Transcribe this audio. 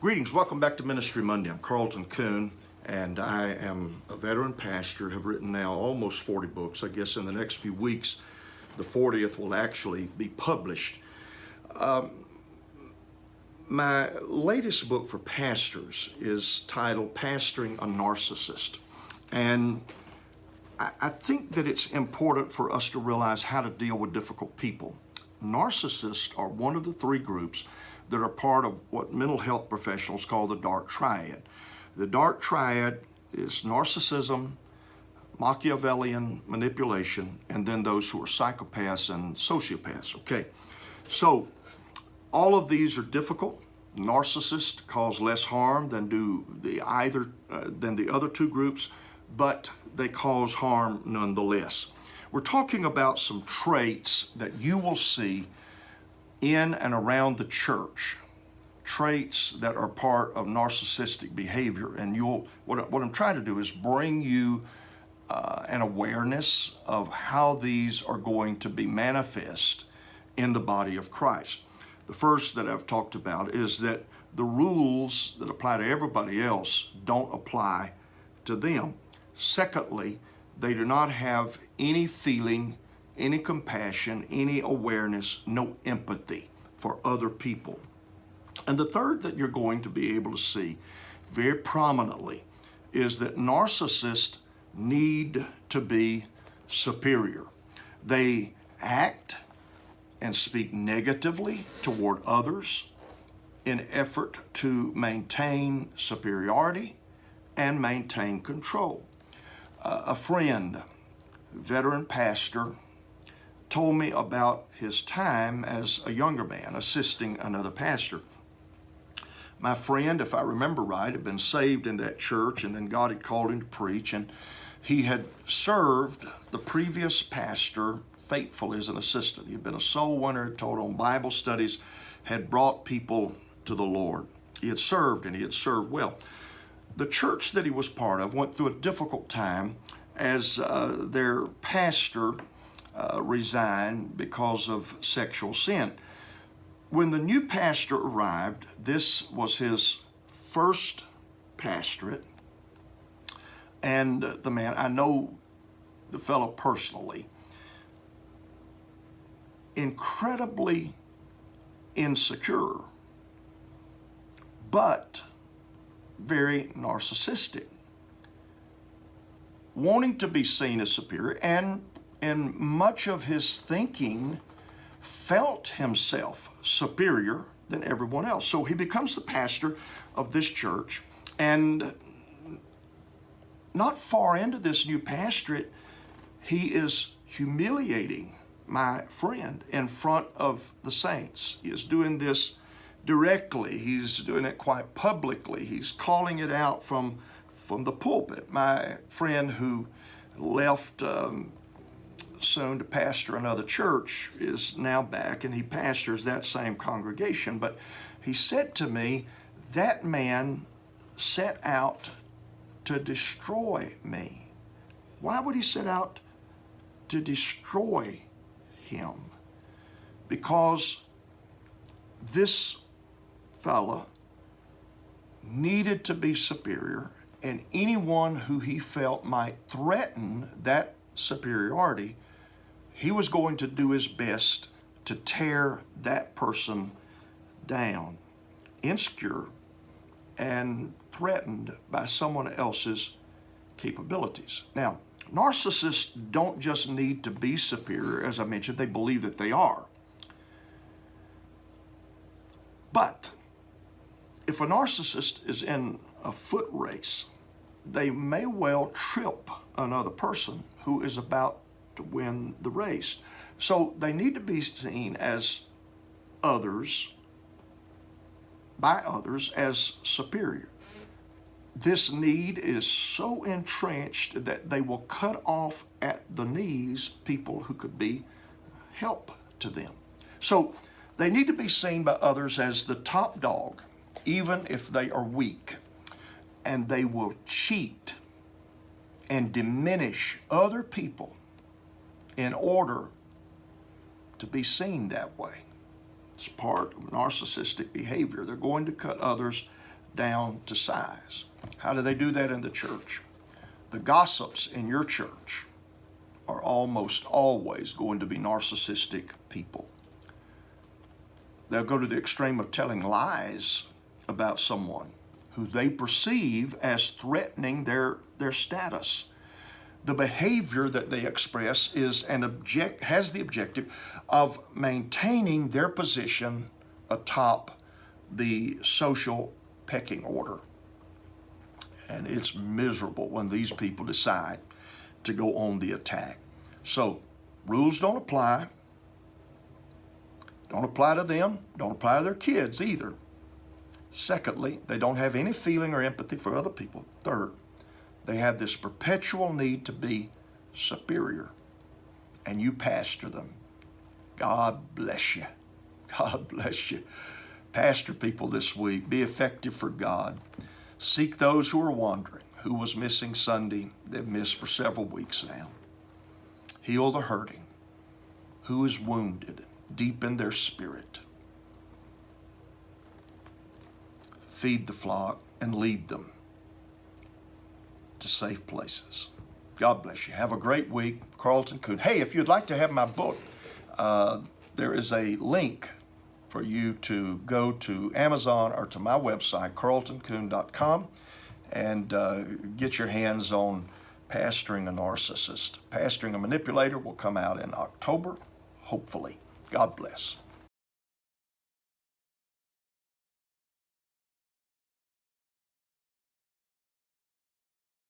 Greetings, welcome back to Ministry Monday. I'm Carlton Kuhn, and I am a veteran pastor, have written now almost 40 books. I guess in the next few weeks, the 40th will actually be published. My latest book for pastors is titled Pastoring a Narcissist. And I think that it's important for us to realize how to deal with difficult people. Narcissists are one of the three groups that are part of what mental health professionals call the dark triad. The dark triad is narcissism, Machiavellian manipulation, and then those who are psychopaths and sociopaths. Okay, so all of these are difficult. Narcissists cause less harm than the other two groups, but they cause harm nonetheless. We're talking about some traits that you will see in and around the church, traits that are part of narcissistic behavior. And what I'm trying to do is bring you an awareness of how these are going to be manifest in the body of Christ. The first that I've talked about is that the rules that apply to everybody else don't apply to them. Secondly, they do not have any feeling, any compassion, any awareness, no empathy for other people. And the third that you're going to be able to see very prominently is that narcissists need to be superior. They act and speak negatively toward others in effort to maintain superiority and maintain control. A friend, veteran pastor, told me about his time as a younger man assisting another pastor. My friend, if I remember right, had been saved in that church, and then God had called him to preach, and he had served the previous pastor faithfully as an assistant. He had been a soul winner, had taught on Bible studies, had brought people to the Lord. He had served, and he had served well. The church that he was part of went through a difficult time as their pastor resigned because of sexual sin. When the new pastor arrived, this was his first pastorate, and the man, I know the fellow personally, incredibly insecure, but very narcissistic, wanting to be seen as superior, and in much of his thinking felt himself superior than everyone else. So he becomes the pastor of this church, and not far into this new pastorate, he is humiliating my friend in front of the saints. He is doing this directly. He's doing it quite publicly. He's calling it out from the pulpit. My friend who left soon to pastor another church is now back, and he pastors that same congregation. But he said to me, that man set out to destroy me. Why would he set out to destroy him? Because this fella needed to be superior, and anyone who he felt might threaten that superiority, he was going to do his best to tear that person down, insecure and threatened by someone else's capabilities. Now, narcissists don't just need to be superior. As I mentioned, they believe that they are. But if a narcissist is in a foot race, they may well trip another person who is about to win the race. So they need to be seen as by others as superior. This need is so entrenched that they will cut off at the knees people who could be help to them. So they need to be seen by others as the top dog, even if they are weak. And they will cheat and diminish other people in order to be seen that way. It's part of narcissistic behavior. They're going to cut others down to size. How do they do that in the church? The gossips in your church are almost always going to be narcissistic people. They'll go to the extreme of telling lies about someone who they perceive as threatening their status. The behavior that they express has the objective of maintaining their position atop the social pecking order. And it's miserable when these people decide to go on the attack. So, rules don't apply. Don't apply to them. Don't apply to their kids either. Secondly, they don't have any feeling or empathy for other people. Third, they have this perpetual need to be superior. And you pastor them. God bless you. God bless you. Pastor people this week. Be effective for God. Seek those who are wandering. Who was missing Sunday? They've missed for several weeks now. Heal the hurting. Who is wounded deep in their spirit. Feed the flock and lead them to safe places. God bless you. Have a great week. Carlton Coon. Hey, if you'd like to have my book, there is a link for you to go to Amazon or to my website, carltoncoon.com, and get your hands on Pastoring a Narcissist. Pastoring a Manipulator will come out in October, hopefully. God bless.